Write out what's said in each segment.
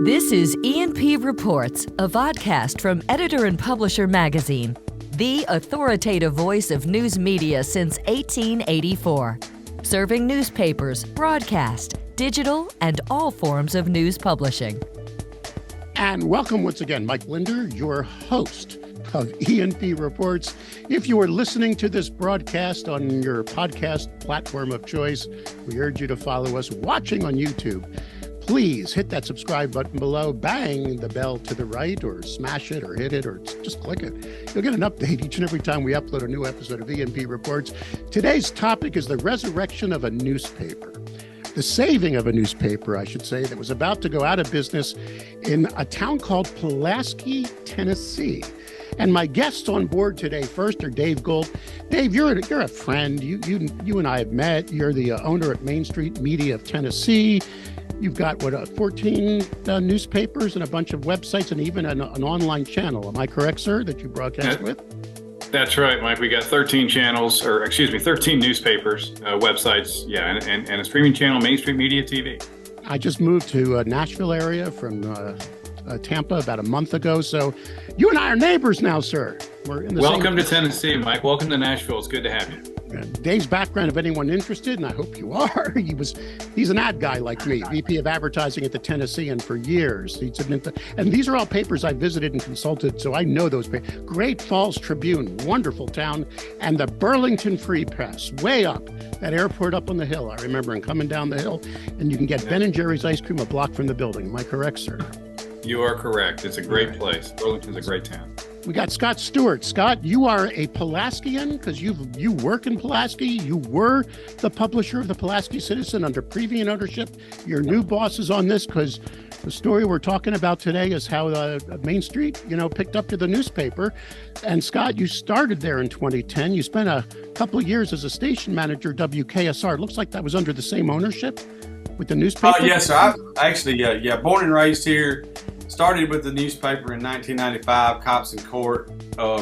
This is E&P Reports, a vodcast from Editor and Publisher Magazine, the authoritative voice of news media since 1884, serving newspapers, broadcast, digital, and all forms of news publishing. And welcome once again, Mike Linder, your host of E&P Reports. If you are listening to this broadcast on your podcast platform of choice, we urge you to follow us. Watching on YouTube, please hit that subscribe button below, bang the bell to the right, or smash it, or hit it, or just click it. You'll get an update each and every time we upload a new episode of E&P Reports. Today's topic is the resurrection of a newspaper. The saving of a newspaper, I should say, that was about to go out of business in a town called Pulaski, Tennessee. And my guests on board today first are Dave Gould. Dave, you're a friend. You and I have met. You're the owner at Main Street Media of Tennessee. You've got, 14 newspapers and a bunch of websites and even an online channel. Am I correct, sir, that you broadcast with? That's right, Mike. We got 13 channels, 13 newspapers, websites, and a streaming channel, Main Street Media TV. I just moved to Nashville area from Tampa about a month ago. So you and I are neighbors now, sir. We're in the Welcome to Tennessee, Mike. Welcome to Nashville. It's good to have you. Dave's background, if anyone interested, and I hope you are, he's an ad guy like me, VP of advertising at the Tennessean for years. And these are all papers I visited and consulted, so I know those papers. Great Falls Tribune, wonderful town, and the Burlington Free Press, way up, that airport up on the hill. I remember and coming down the hill, and you can get Ben & Jerry's ice cream a block from the building. Am I correct, sir? You are correct. It's a great place. Burlington's a great town. We got Scott Stewart. Scott, you are a Pulaskian because you work in Pulaski. You were the publisher of the Pulaski Citizen under previous ownership. Your new boss is on this because the story we're talking about today is how Main Street, picked up to the newspaper. And Scott, you started there in 2010. You spent a couple of years as a station manager, WKSR. It looks like that was under the same ownership with the newspaper. Yes, sir. I actually, born and raised here. Started with the newspaper in 1995, Cops in Court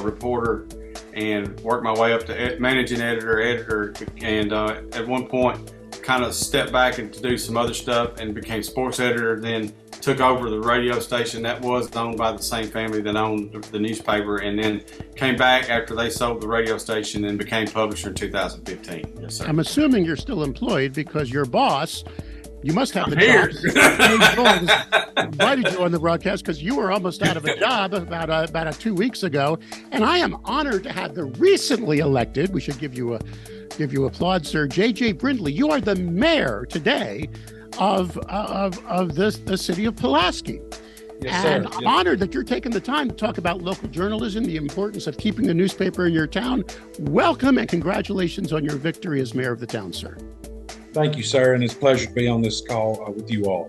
reporter, and worked my way up to managing editor, and at one point kind of stepped back and to do some other stuff and became sports editor, then took over the radio station that was owned by the same family that owned the newspaper, and then came back after they sold the radio station and became publisher in 2015. Yes, sir. I'm assuming you're still employed because your boss, you must have the job. Invited you on the broadcast because you were almost out of a job about 2 weeks ago, and I am honored to have the recently elected. We should give you applause, sir. J.J. Brindley. You are the mayor today of the city of Pulaski. Yes, and sir. I'm honored that you're taking the time to talk about local journalism, the importance of keeping the newspaper in your town. Welcome and congratulations on your victory as mayor of the town, sir. Thank you, sir, and it's a pleasure to be on this call with you all.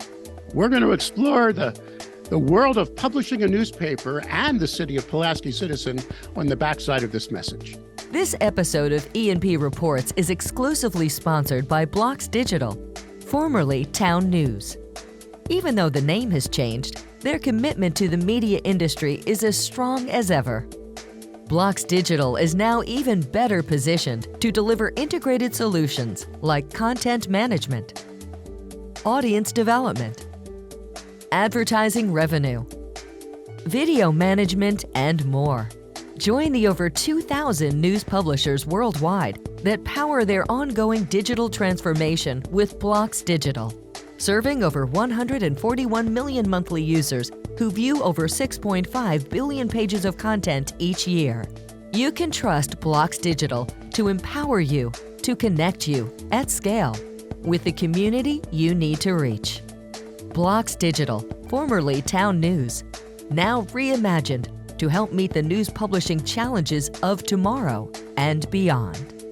We're going to explore the world of publishing a newspaper and the city of Pulaski Citizen on the backside of this message. This episode of E&P Reports is exclusively sponsored by Blocks Digital, formerly Town News. Even though the name has changed, their commitment to the media industry is as strong as ever. Blocks Digital is now even better positioned to deliver integrated solutions like content management, audience development, advertising revenue, video management, and more. Join the over 2,000 news publishers worldwide that power their ongoing digital transformation with Blocks Digital, serving over 141 million monthly users who view over 6.5 billion pages of content each year. You can trust Blocks Digital to empower you, to connect you at scale with the community you need to reach. Blocks Digital, formerly Town News, now reimagined to help meet the news publishing challenges of tomorrow and beyond.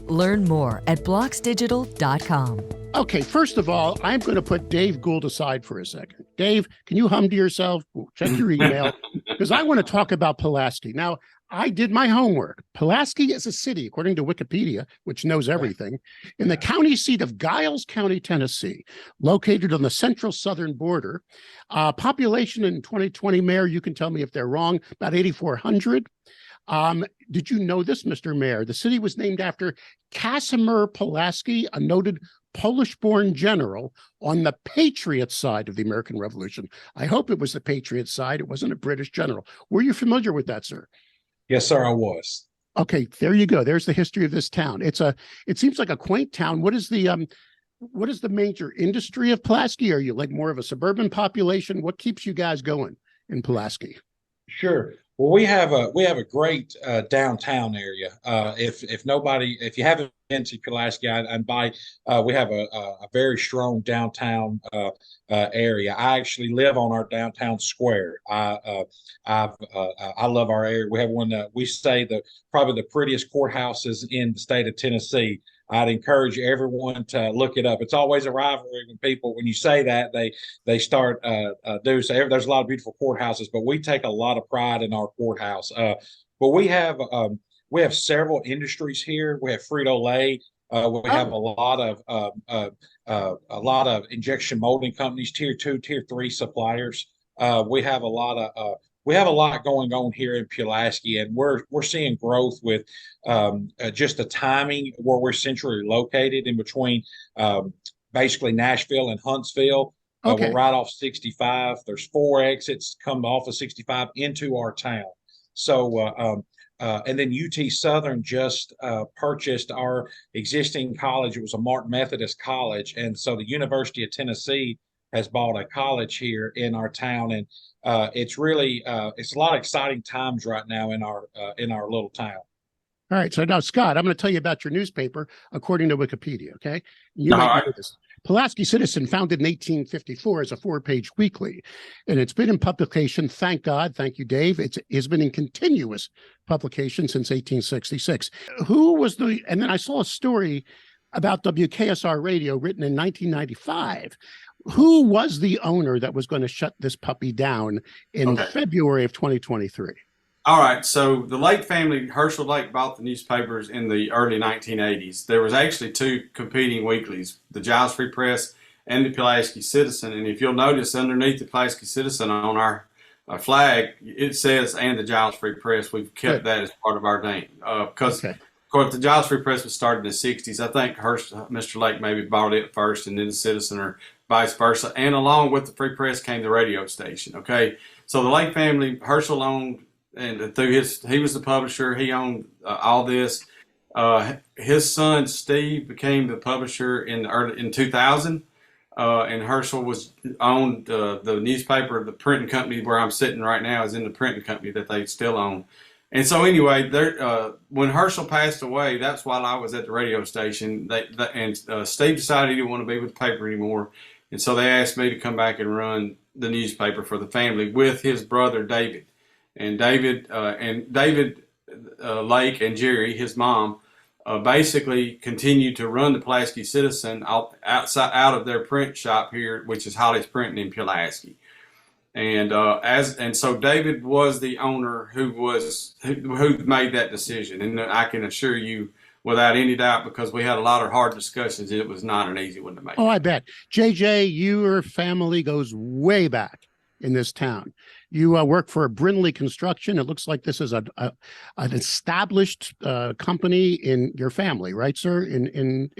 Learn more at blocksdigital.com. Okay, first of all, I'm going to put Dave Gould aside for a second. Dave, can you hum to yourself? Check your email, because I want to talk about Pulaski. Now, I did my homework. Pulaski is a city, according to Wikipedia, which knows everything, in the county seat of Giles County, Tennessee, located on the central southern border. Population in 2020, Mayor, you can tell me if they're wrong, about 8,400. Did you know this, Mr. Mayor? The city was named after Casimir Pulaski, a noted Polish-born general on the Patriot side of the American Revolution. I hope it was the Patriot side. It wasn't a British general. Were you familiar with that, sir? Yes, sir, I was. Okay, there you go. There's the history of this town. It seems like a quaint town. What is the major industry of Pulaski? Are you like more of a suburban population? What keeps you guys going in Pulaski? Sure. Well, we have a great downtown area. If you haven't been to Pulaski, I invite. We have a very strong downtown area. I actually live on our downtown square. I love our area. We have one that we say probably the prettiest courthouses in the state of Tennessee. I'd encourage everyone to look it up. It's always a rivalry when you say that, they start there's a lot of beautiful courthouses, but we take a lot of pride in our courthouse. But we have several industries here. We have Frito-Lay. We have a lot of injection molding companies, tier 2, tier 3 suppliers. We have a lot going on here in Pulaski, and we're seeing growth with just the timing where we're centrally located in between basically Nashville and Huntsville. Okay. We're right off 65. There's 4 exits come off of 65 into our town. So and then UT Southern just purchased our existing college. It was a Martin Methodist college, and so the University of Tennessee has bought a college here in our town, and it's really it's a lot of exciting times right now in our little town. All right. So now, Scott, I'm going to tell you about your newspaper according to Wikipedia. Okay. You might know this. Pulaski Citizen, founded in 1854 as a 4-page weekly, and it's been in publication. Thank God. Thank you, Dave. It's been in continuous publication since 1866. And then I saw a story about WKSR radio written in 1995. Who was the owner that was going to shut this puppy down in February of 2023? All right, so the Lake family, Herschel Lake, bought the newspapers in the early 1980s. There was actually 2 competing weeklies, the Giles Free Press and the Pulaski Citizen. And if you'll notice underneath the Pulaski Citizen on our flag, it says, and the Giles Free Press. We've kept that as part of our name. Because, of course, the Giles Free Press was started in the 60s. I think Mr. Lake maybe bought it first and then the Citizen, or vice versa. And along with the Free Press came the radio station, okay? So the Lake family, Herschel owned, and he was the publisher. He owned all this. His son Steve became the publisher in 2000, and Herschel owned the newspaper. The printing company where I'm sitting right now is in the printing company that they still own. And so anyway, when Herschel passed away, that's while I was at the radio station. Steve decided he didn't want to be with the paper anymore, and so they asked me to come back and run the newspaper for the family with his brother David. And David Lake and Jerry, his mom, basically continued to run the Pulaski Citizen out of their print shop here, which is Holly's Printing in Pulaski. And so David was the owner who made that decision. And I can assure you, without any doubt, because we had a lot of hard discussions, it was not an easy one to make. Oh, I bet. JJ, your family goes way back in this town. You work for Brindley Construction. It looks like this is an established company in your family, right, sir? In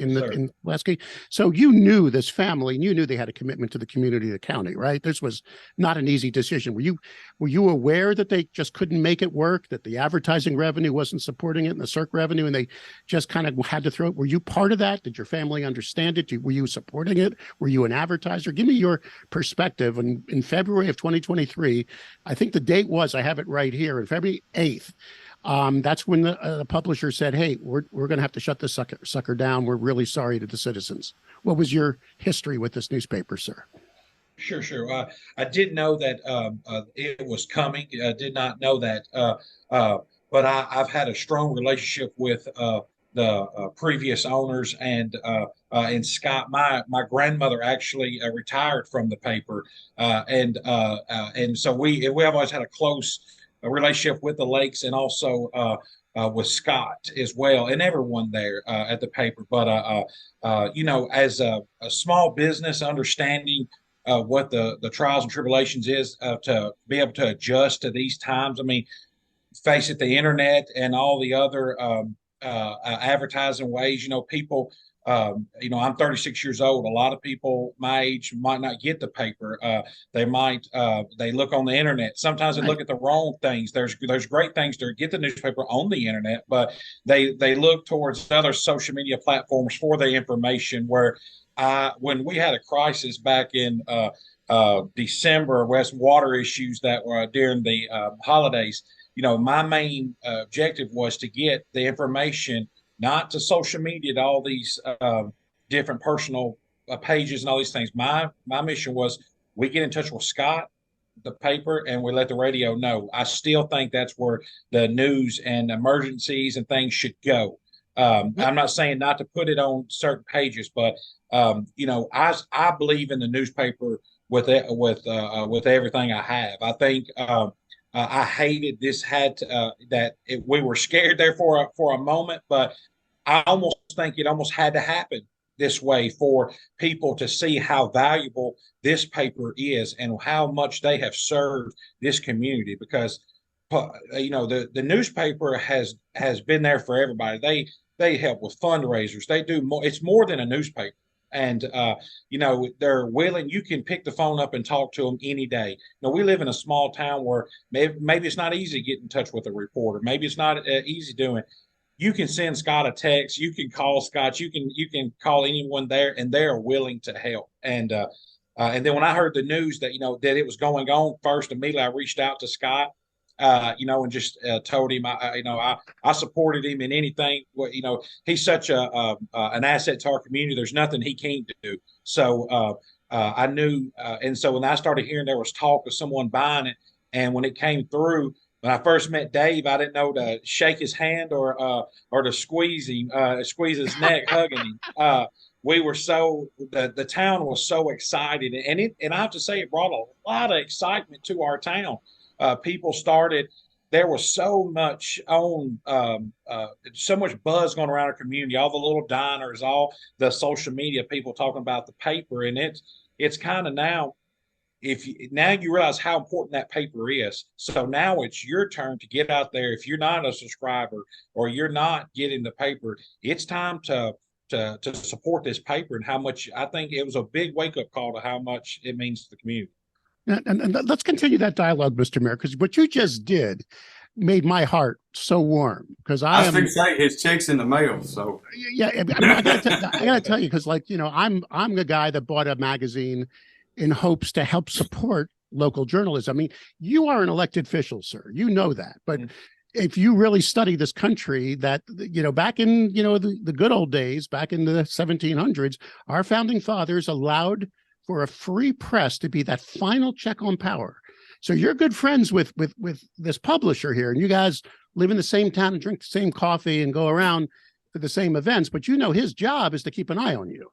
Pulaski. So you knew this family, and you knew they had a commitment to the community of the county, right? This was not an easy decision. Were you aware that they just couldn't make it work, that the advertising revenue wasn't supporting it, and the circ revenue, and they just kind of had to throw it? Were you part of that? Did your family understand it? Were you supporting it? Were you an advertiser? Give me your perspective. And in February of 2023. I think the date was, I have it right here, on February 8th. That's when the publisher said, hey, we're going to have to shut this sucker down. We're really sorry to the citizens. What was your history with this newspaper, sir? Sure. I did know that it was coming. I did not know that. But I've had a strong relationship with the previous owners, and Scott, my grandmother actually retired from the paper, and so we have always had a close relationship with the Lakes, and also with Scott as well, and everyone there at the paper. But as a small business, understanding what the trials and tribulations is to be able to adjust to these times. I mean, face it, the internet and all the other advertising ways, people I'm 36 years old. A lot of people my age might not get the paper. They look on the internet. Sometimes they look at the wrong things. There's great things to get the newspaper on the internet, but they look towards other social media platforms for the information. Where when we had a crisis back in December, we had some water issues that were during the holidays. My main objective was to get the information not to social media, to all these different personal pages and all these things. My mission was we get in touch with Scott, the paper, and we let the radio know. I still think that's where the news and emergencies and things should go. I'm not saying not to put it on certain pages, but I believe in the newspaper with everything I have. I think I hated this we were scared there for a moment, but I almost think it almost had to happen this way for people to see how valuable this paper is and how much they have served this community. Because the newspaper has been there for everybody. They help with fundraisers. They do more. It's more than a newspaper. And they're willing. You can pick the phone up and talk to them any day. We live in a small town where maybe it's not easy to get in touch with a reporter. Maybe it's not easy doing. You can send Scott a text. You can call Scott. You can call anyone there, and they are willing to help. And then when I heard the news that that it was going on, first immediately I reached out to Scott. And just told him, I supported him in anything. He's such an asset to our community. There's nothing he can't do. So I knew, and so when I started hearing there was talk of someone buying it, and when it came through, when I first met Dave, I didn't know to shake his hand or to squeeze his neck, hugging him. We were the town was so excited, and I have to say it brought a lot of excitement to our town. People started. There was so much so much buzz going around our community. All the little diners, all the social media people talking about the paper, and it's kind of now. Now you realize how important that paper is. So now it's your turn to get out there. If you're not a subscriber or you're not getting the paper, it's time to support this paper and how much. I think it was a big wake up call to how much it means to the community. And let's continue that dialogue, Mr. Mayor, because what you just did made my heart so warm. Because I was say his check's in the mail. So yeah, I gotta tell you, because I'm the guy that bought a magazine in hopes to help support local journalism. I mean, you are an elected official, sir. You know that, but if you really study this country, that back in the good old days, back in the 1700s, our founding fathers allowed for a free press to be that final check on power. So you're good friends with this publisher here, and you guys live in the same town and drink the same coffee and go around to the same events, but his job is to keep an eye on you.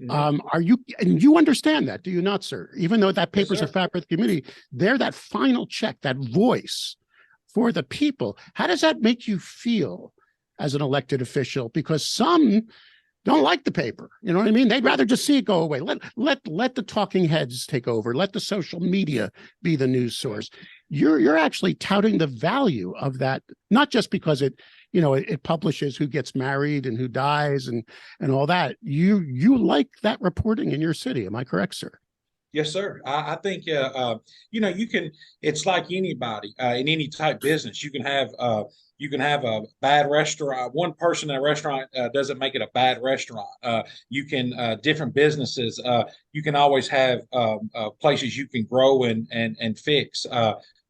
And you understand that, do you not, sir? Even though that paper's a fabric of the community, they're that final check, that voice for the people. How does that make you feel as an elected official? Because some don't like the paper. You know what I mean? They'd rather just see it go away. Let the talking heads take over. Let the social media be the news source. You're actually touting the value of that, not just because it publishes who gets married and who dies and all that. You like that reporting in your city. Am I correct, sir? Yes, sir. I think you can. It's like anybody in any type business. You can have a bad restaurant. One person in a restaurant doesn't make it a bad restaurant. You can different businesses. You can always have places you can grow and fix.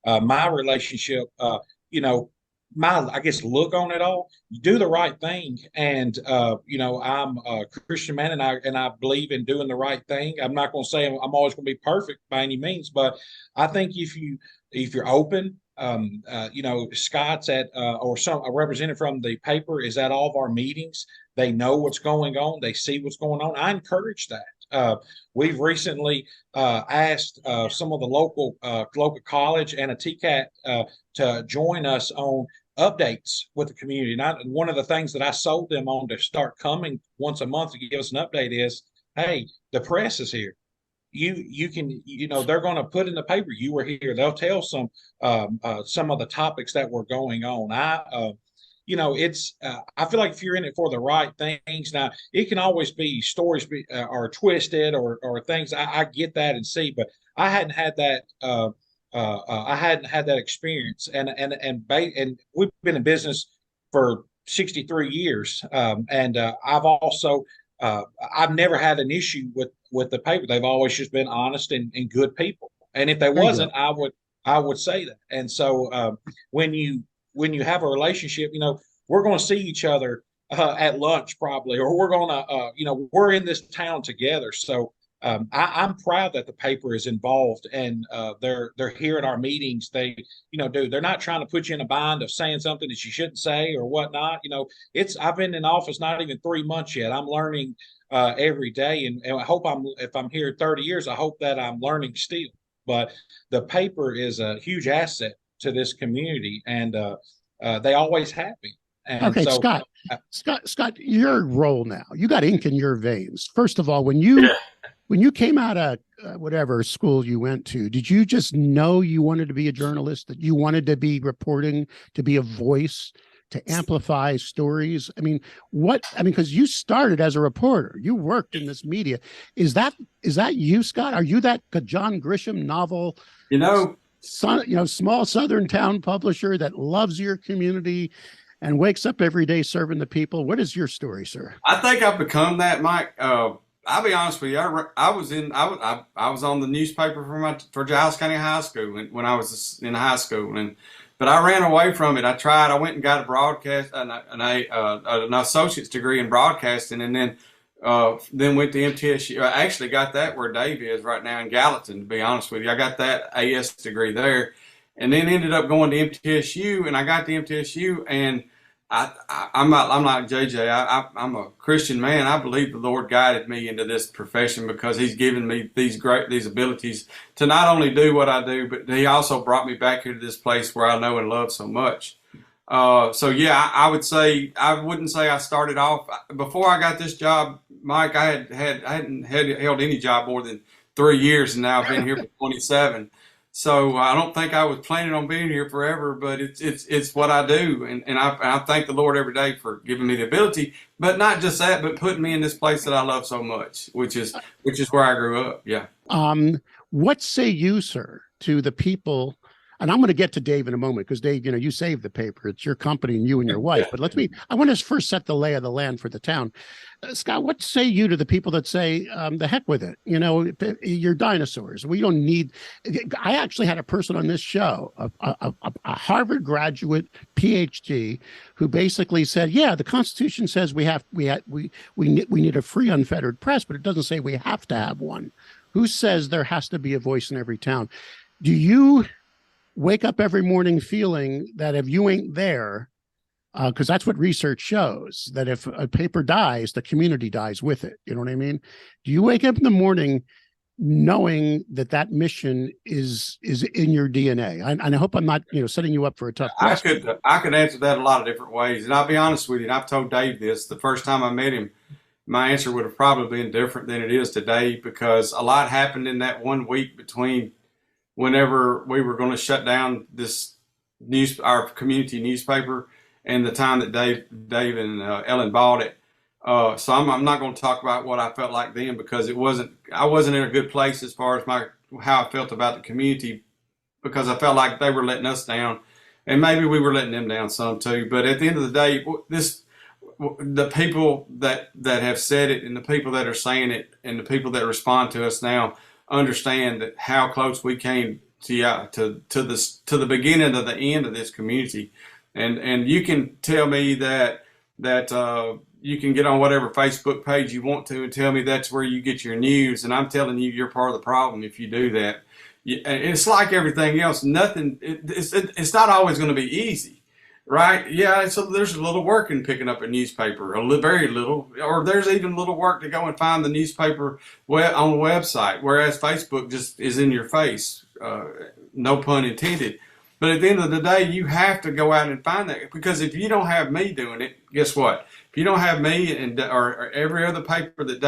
My relationship, I guess look on it all. You do the right thing, and I'm a Christian man, and I believe in doing the right thing. I'm not going to say I'm always going to be perfect by any means, but I think if you're open. Scott's at or a representative from the paper is at all of our meetings. They know what's going on. They see what's going on. I encourage that. We've recently asked some of the local college and a TCAT to join us on updates with the community. And one of the things that I sold them on to start coming once a month to give us an update is, hey, the press is here. You can they're going to put in the paper you were here. They'll tell some of the topics that were going on. it's I feel like if you're in it for the right things, now it can always be stories are twisted or things. I get that and see, but I hadn't had that. I hadn't had that experience, and we've been in business for 63 years, and I've never had an issue with the paper. They've always just been honest and good people, and if they wasn't, I would say that. And so when you have a relationship, we're going to see each other at lunch probably, or we're going to, we're in this town together. So I'm proud that the paper is involved, and they're here at our meetings. They're not trying to put you in a bind of saying something that you shouldn't say or whatnot. I've been in office not even 3 months yet. I'm learning every day, and I hope if I'm here 30 years, I hope that I'm learning still. But the paper is a huge asset to this community, and they always have been. And okay, so, Scott, your role now, you got ink in your veins. First of all, when you came out of whatever school you went to, did you just know you wanted to be a journalist, that you wanted to be reporting, to be a voice, to amplify stories? Because you started as a reporter, you worked in this media. Is that you, Scott? Are you that John Grisham novel, small Southern town publisher that loves your community and wakes up every day serving the people? What is your story, sir? I think I've become that, Mike. I'll be honest with you. I was on the newspaper for Giles County High School when I was in high school, but I ran away from it. I went and got a broadcast an associate's degree in broadcasting, and then went to MTSU. I actually got that where Dave is right now in Gallatin. To be honest with you, I got that AS degree there, and then ended up going to MTSU. And I got to MTSU, and I'm like JJ. I'm a Christian man. I believe the Lord guided me into this profession because He's given me these abilities to not only do what I do, but He also brought me back here to this place where I know and love so much. I wouldn't say I started off before I got this job, Mike. I hadn't held any job more than 3 years, and now I've been here for 27. So I don't think I was planning on being here forever, but it's what I do, and I thank the Lord every day for giving me the ability. But not just that, but putting me in this place that I love so much, which is where I grew up. Yeah. What say you, sir, to the people? And I'm going to get to Dave in a moment because Dave, you saved the paper. It's your company and you and your wife. But I want to first set the lay of the land for the town. Scott, what say you to the people that say, the heck with it? You're dinosaurs. We don't need. I actually had a person on this show, a Harvard graduate, PhD, who basically said, yeah, the Constitution says we need a free, unfettered press, but it doesn't say we have to have one. Who says there has to be a voice in every town? Do you wake up every morning feeling that if you ain't there, because that's what research shows, that if a paper dies, the community dies with it. You know what I mean? Do you wake up in the morning knowing that mission is in your DNA? And I hope I'm not, setting you up for a tough question. I could answer that a lot of different ways. And I'll be honest with you, and I've told Dave this, the first time I met him, my answer would have probably been different than it is today, because a lot happened in that 1 week between whenever we were going to shut down our community newspaper and the time that Dave and Ellen bought it. So I'm not going to talk about what I felt like then, because I wasn't in a good place as far as how I felt about the community, because I felt like they were letting us down, and maybe we were letting them down some too. But at the end of the day, the people that have said it, and the people that are saying it, and the people that respond to us now understand that how close we came to the beginning of the end of this community. And you can tell me that you can get on whatever Facebook page you want to and tell me that's where you get your news, and I'm telling you, you're part of the problem if you do that. It's like everything else. It's not always going to be easy. Right? Yeah, so there's a little work in picking up a newspaper, very little, or there's even little work to go and find the newspaper on the website, whereas Facebook just is in your face, no pun intended. But at the end of the day, you have to go out and find that, because if you don't have me doing it, guess what? If you don't have me or every other paper that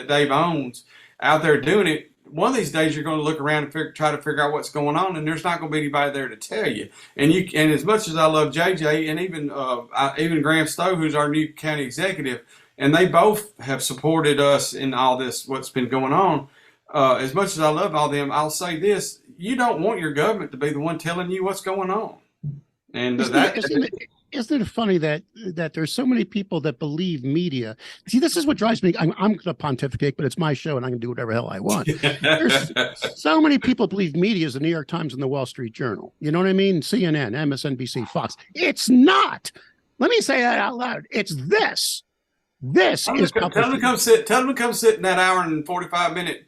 Dave owns out there doing it, one of these days you're going to look around and try to figure out what's going on, and there's not going to be anybody there to tell you. And as much as I love JJ and even Graham Stowe, who's our new county executive, and they both have supported us in all this, what's been going on. As much as I love all them, I'll say this: you don't want your government to be the one telling you what's going on. And isn't it funny that there's so many people that believe media? See, this is what drives me. I'm going to pontificate, but it's my show, and I can do whatever the hell I want. There's so many people believe media is the New York Times and the Wall Street Journal. You know what I mean? CNN, MSNBC, Fox. It's not. Let me say that out loud. It's this. This is. Tell them to come sit. Tell them to come sit in that hour and 45-minute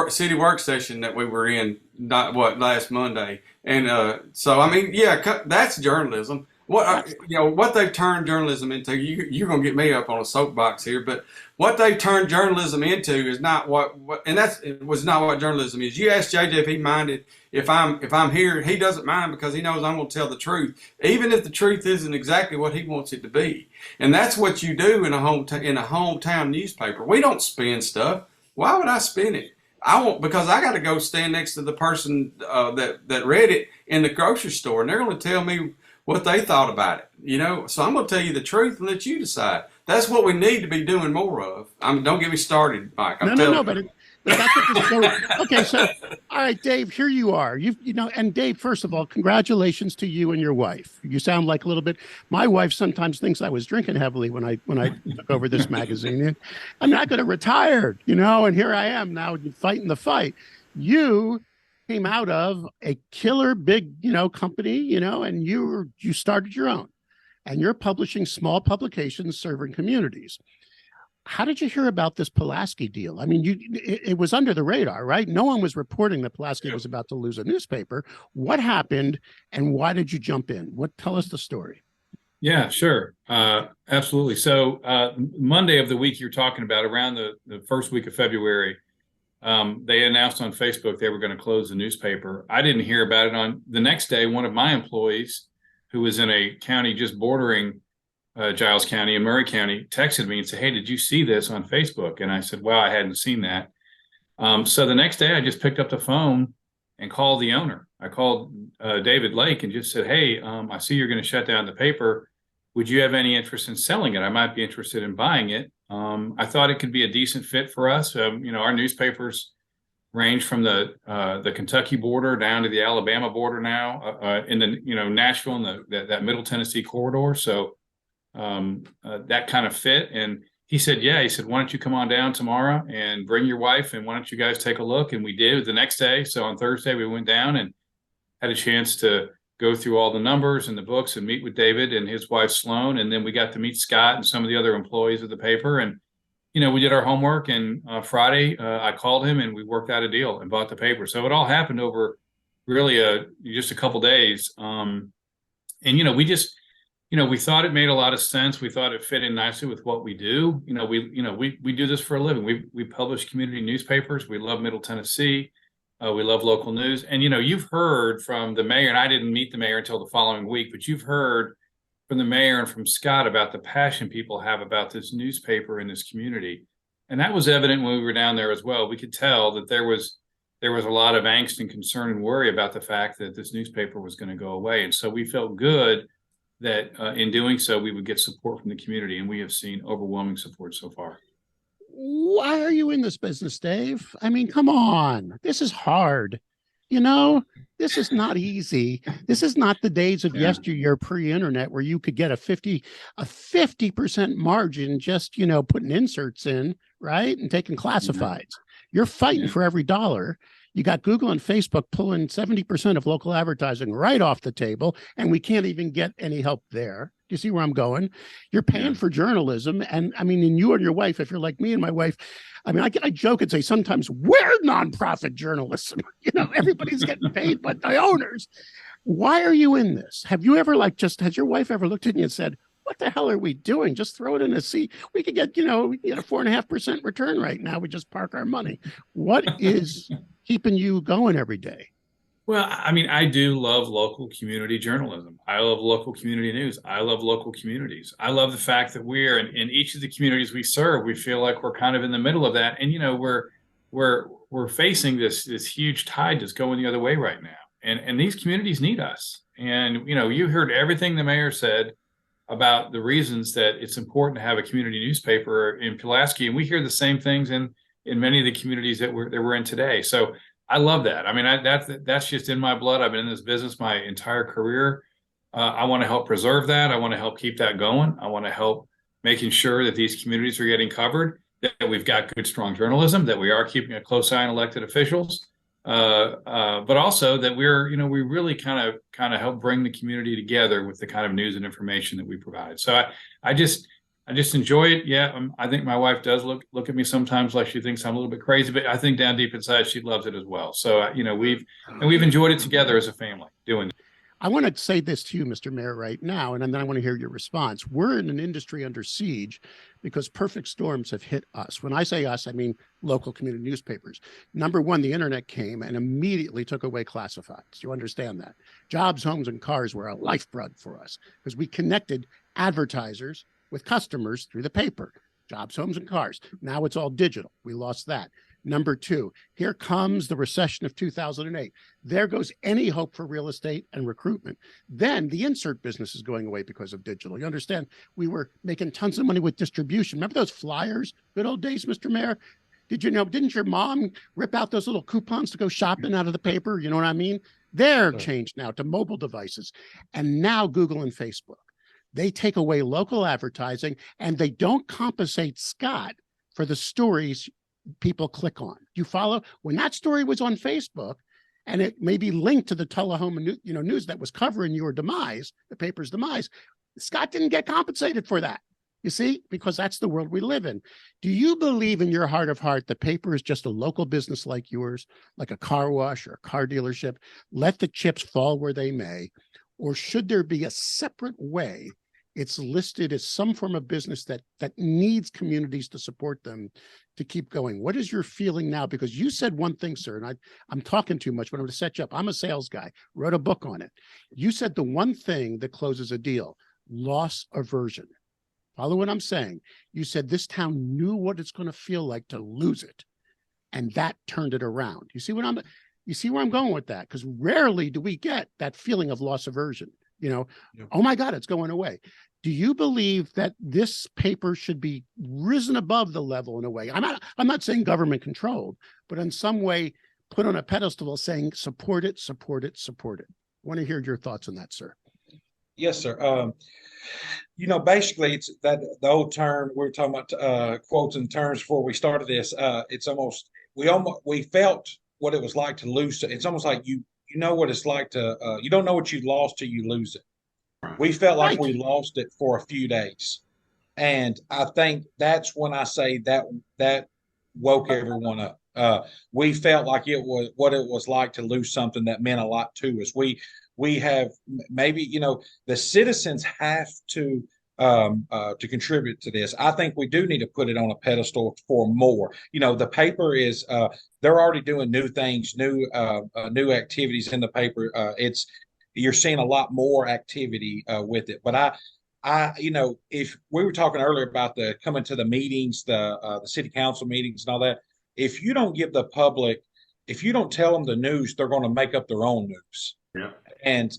city work session that we were in. Last Monday. And so I mean, yeah, that's journalism. What they've turned journalism into, you're going to get me up on a soapbox here, but what they've turned journalism into is not it was not what journalism is. You ask JJ if he minded if I'm here, he doesn't mind because he knows I'm going to tell the truth, even if the truth isn't exactly what he wants it to be. And that's what you do in a hometown newspaper. We don't spin stuff. Why would I spin it? I won't, because I got to go stand next to the person that read it in the grocery store, and they're going to tell me what they thought about it, So I'm going to tell you the truth and let you decide. That's what we need to be doing more of. Don't get me started, Mike. No, but that's what this show. Okay, so all right, Dave, here you are. And Dave, first of all, congratulations to you and your wife. You sound like a little bit. My wife sometimes thinks I was drinking heavily when I took over this magazine. I mean, I could have retired, and here I am now fighting the fight. You came out of a killer big, company, and you started your own, and you're publishing small publications serving communities. How did you hear about this Pulaski deal? I mean, it was under the radar, right? No one was reporting that Pulaski was about to lose a newspaper. What happened, and why did you jump in? Tell us the story. Yeah, sure. Absolutely. So Monday of the week you're talking about, around the first week of February, they announced on Facebook they were going to close the newspaper. I didn't hear about it on the next day. One of my employees, who was in a county just bordering Giles County and Murray County, texted me and said, "Hey, did you see this on Facebook?" And I said, "Well, I hadn't seen that." So the next day I just picked up the phone and called the owner. I called David Lake and just said, "Hey, I see you're going to shut down the paper. Would you have any interest in selling it? I might be interested in buying it." I thought it could be a decent fit for us. Our newspapers range from the Kentucky border down to the Alabama border now, in the Nashville and that Middle Tennessee corridor. So that kind of fit. And he said, "Yeah." He said, "Why don't you come on down tomorrow and bring your wife, and why don't you guys take a look?" And we did the next day. So on Thursday we went down and had a chance to go through all the numbers and the books and meet with David and his wife Sloan, and then we got to meet Scott and some of the other employees of the paper. And we did our homework, and Friday I called him and we worked out a deal and bought the paper. So it all happened over really just a couple days. And we thought it made a lot of sense. We thought it fit in nicely with what we do. We do this for a living. We publish community newspapers. We love Middle Tennessee. We love local news. And, you've heard from the mayor, and I didn't meet the mayor until the following week, but you've heard from the mayor and from Scott about the passion people have about this newspaper in this community. And that was evident when we were down there as well. We could tell that there was a lot of angst and concern and worry about the fact that this newspaper was going to go away. And so we felt good that in doing so, we would get support from the community. And we have seen overwhelming support so far. Why are you in this business, Dave? I mean, come on. This is hard. This is not easy. This is not the days of yesteryear pre-internet where you could get a 50% margin just, putting inserts in, right? And taking classifieds. You're fighting for every dollar. You got Google and Facebook pulling 70% of local advertising right off the table, and we can't even get any help there. Do you see where I'm going? You're paying for journalism. And I mean, and you and your wife, if you're like me and my wife, I mean, I joke and say sometimes we're nonprofit journalism. Everybody's getting paid, but the owners. Why are you in this? Have you ever has your wife ever looked at you and said, "What the hell are we doing? Just throw it in a sea. We could get, we get a 4.5% return right now. We just park our money." What is keeping you going every day? Well, I mean, I do love local community journalism. I love local community news. I love local communities. I love the fact that we're in each of the communities we serve. We feel like we're kind of in the middle of that. And, we're facing this huge tide that's going the other way right now, and these communities need us. And you heard everything the mayor said about the reasons that it's important to have a community newspaper in Pulaski, and we hear the same things in many of the communities that we're in today. So I love that. I mean, that's just in my blood. I've been in this business my entire career. I want to help preserve that. I want to help keep that going. I want to help making sure that these communities are getting covered, that we've got good, strong journalism, that we are keeping a close eye on elected officials, but also that we really kind of help bring the community together with the kind of news and information that we provide. So I just enjoy it. Yeah, I think my wife does look at me sometimes like she thinks I'm a little bit crazy, but I think down deep inside she loves it as well. So we've enjoyed it together as a family doing it. I want to say this to you, Mr. Mayor, right now, and then I want to hear your response. We're in an industry under siege because perfect storms have hit us. When I say us, I mean local community newspapers. Number one, the internet came and immediately took away classifieds. You understand that? Jobs, homes, and cars were a lifeblood for us because we connected advertisers with customers through the paper. Jobs, homes, and cars. Now it's all digital. We lost that. Number two, here comes the recession of 2008. There goes any hope for real estate and recruitment. Then the insert business is going away because of digital. You understand? We were making tons of money with distribution. Remember those flyers? Good old days, Mr. Mayor? Didn't your mom rip out those little coupons to go shopping out of the paper? You know what I mean? They're changed now to mobile devices. And now Google and Facebook. They take away local advertising and they don't compensate Scott for the stories people click on. You follow? When that story was on Facebook and it may be linked to the Tullahoma news that was covering your demise, the paper's demise, Scott didn't get compensated for that. You see, because that's the world we live in. Do you believe in your heart of heart the paper is just a local business like yours, like a car wash or a car dealership? Let the chips fall where they may. Or should there be a separate way it's listed as some form of business that needs communities to support them to keep going? What is your feeling now? Because you said one thing, sir, and I'm talking too much, but I'm going to set you up. I'm a sales guy, wrote a book on it. You said the one thing that closes a deal, loss aversion. Follow what I'm saying. You said this town knew what it's going to feel like to lose it, and that turned it around. You see where I'm going with that? Because rarely do we get that feeling of loss aversion. Oh my God, it's going away. Do you believe that this paper should be risen above the level in a way? I'm not saying government controlled, but in some way put on a pedestal saying support it, support it, support it. I want to hear your thoughts on that, sir. Yes, sir. Basically it's that the old term we were talking about, quotes and terms before we started this. It's almost we felt what it was like to lose. It's almost like you know what it's like to you don't know what you lost till you lose it. We felt like we lost it for a few days, and I think that's when I say that woke everyone up. We felt like it was what it was like to lose something that meant a lot to us. We have maybe the citizens have to contribute to this. I think we do need to put it on a pedestal for more. The paper is they're already doing new things, new activities in the paper. You're seeing a lot more activity with it. But I if we were talking earlier about the coming to the meetings, the city council meetings and all that, if you don't give the public, if you don't tell them the news, they're going to make up their own news. Yeah. And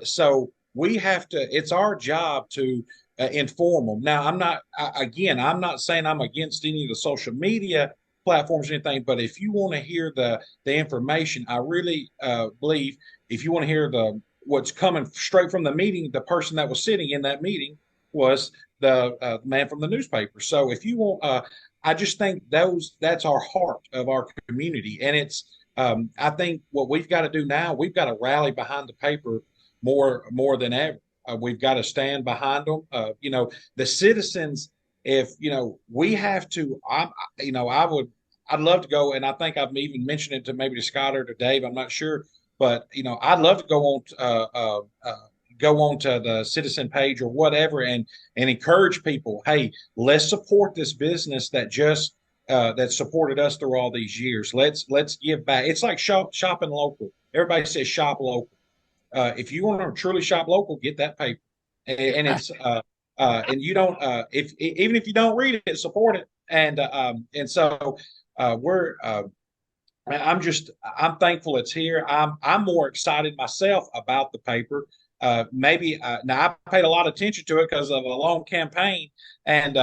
so we have to, it's our job to inform them. Now, I'm not saying I'm against any of the social media platforms or anything, but if you want to hear the information, I really believe if you want to hear what's coming straight from the meeting, the person that was sitting in that meeting was the man from the newspaper. So if you want, I just think that's our heart of our community. And it's, I think what we've got to do now, we've got to rally behind the paper more than ever. We've got to stand behind them. The citizens, if, we have to, I'd love to go. And I think I've even mentioned it to maybe to Scott or to Dave. I'm not sure, but, I'd love to go on to the citizen page or whatever and encourage people. Hey, let's support this business that just, that supported us through all these years. Let's give back. It's like shopping local. Everybody says shop local. If you want to truly shop local, get that paper. And it's and you don't even if you don't read it, support it. And so I'm thankful it's here. I'm more excited myself about the paper. Maybe now I paid a lot of attention to it because of a long campaign, and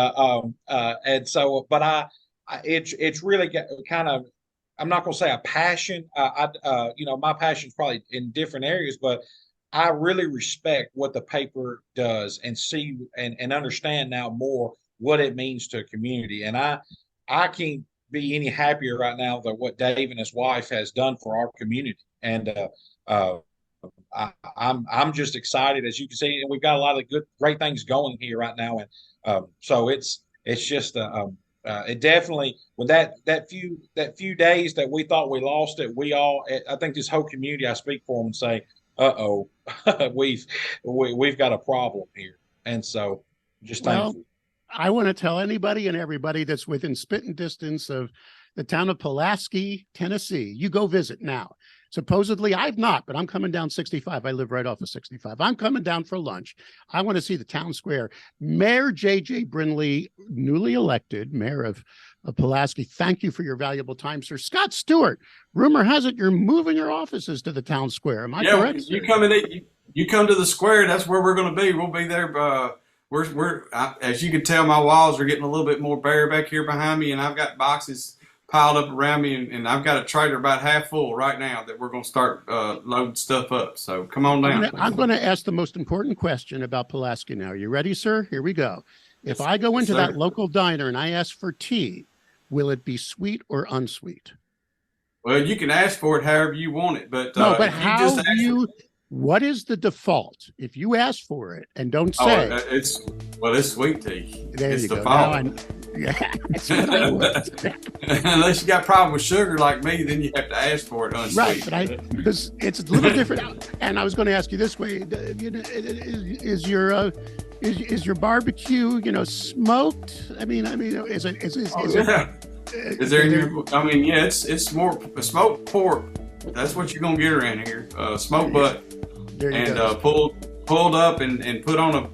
so, but it's really kind of, I'm not going to say a passion. My passion is probably in different areas, but I really respect what the paper does and see and understand now more what it means to a community. And I can't be any happier right now than what Dave and his wife has done for our community. And I'm just excited, as you can see, and we've got a lot of great things going here right now. And so it's just it definitely, when that few days that we thought we lost it, I think this whole community, I speak for them and say, uh-oh, we've got a problem here. And so just thankful. I want to tell anybody and everybody that's within spitting distance of the town of Pulaski, Tennessee, you go visit now. Supposedly, I've not, but I'm coming down 65. I live right off of 65. I'm coming down for lunch. I want to see the town square. Mayor J.J. Brindley, newly elected mayor of Pulaski, thank you for your valuable time, sir. Scott Stewart, rumor has it you're moving your offices to the town square. Am I correct? You come to the square. That's where we're going to be. We'll be there. As you can tell, my walls are getting a little bit more bare back here behind me, and I've got boxes piled up around me, and I've got a trailer about half full right now that we're going to start loading stuff up. So come on down. I'm going to ask the most important question about Pulaski now. You ready, sir? Here we go. If I go into that local diner and I ask for tea, will it be sweet or unsweet? Well, you can ask for it however you want it, but what is the default if you ask for it and don't say? It's sweet tea. There it's you default. Go. That's what I want. Unless you got a problem with sugar like me, then you have to ask for it unsweet. Right, but because it's a little different. And I was going to ask you this way: is your barbecue, smoked? I mean, is it? Is there? I mean, yeah, it's more smoked pork. That's what you're gonna get around here. Smoked butt, and pulled up and put on a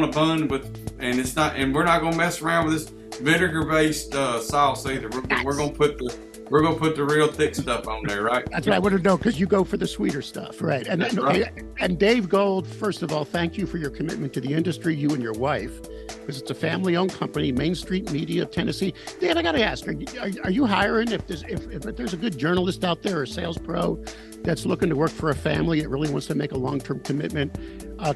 bun and we're not gonna mess around with this vinegar-based sauce either. We're gonna put the real thick stuff on there, right? That's what I want to know, because you go for the sweeter stuff, right? And right. And Dave Gold, first of all, thank you for your commitment to the industry, you and your wife, because it's a family-owned company, Main Street Media of Tennessee. Dave, I got to ask, are you hiring? If there's a good journalist out there or a sales pro that's looking to work for a family that really wants to make a long-term commitment,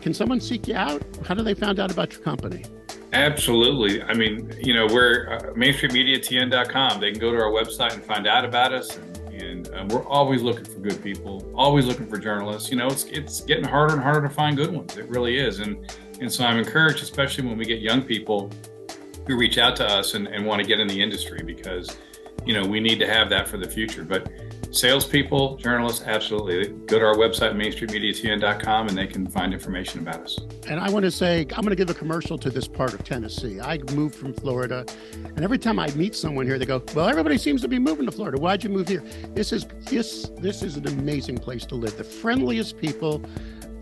can someone seek you out? How do they find out about your company? Absolutely. I mean, we're mainstreetmediatn.com. They can go to our website and find out about us. And we're always looking for good people, always looking for journalists. It's getting harder and harder to find good ones. It really is. And so I'm encouraged, especially when we get young people who reach out to us and want to get in the industry, because, we need to have that for the future. But salespeople, journalists, absolutely. Go to our website, mainstreetmediatn.com, and they can find information about us. And I want to say, I'm going to give a commercial to this part of Tennessee. I moved from Florida, and every time I meet someone here, they go, well, everybody seems to be moving to Florida. Why'd you move here? This is an amazing place to live. The friendliest people,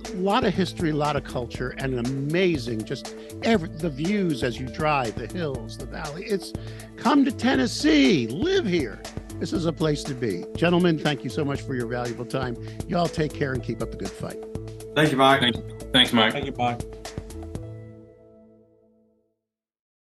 a lot of history, a lot of culture, and an amazing, the views as you drive, the hills, the valley. Come to Tennessee, live here. This is a place to be. Gentlemen, thank you so much for your valuable time. Y'all take care and keep up the good fight. Thank you, Mike. Thanks, Mike. Thank you, Mike.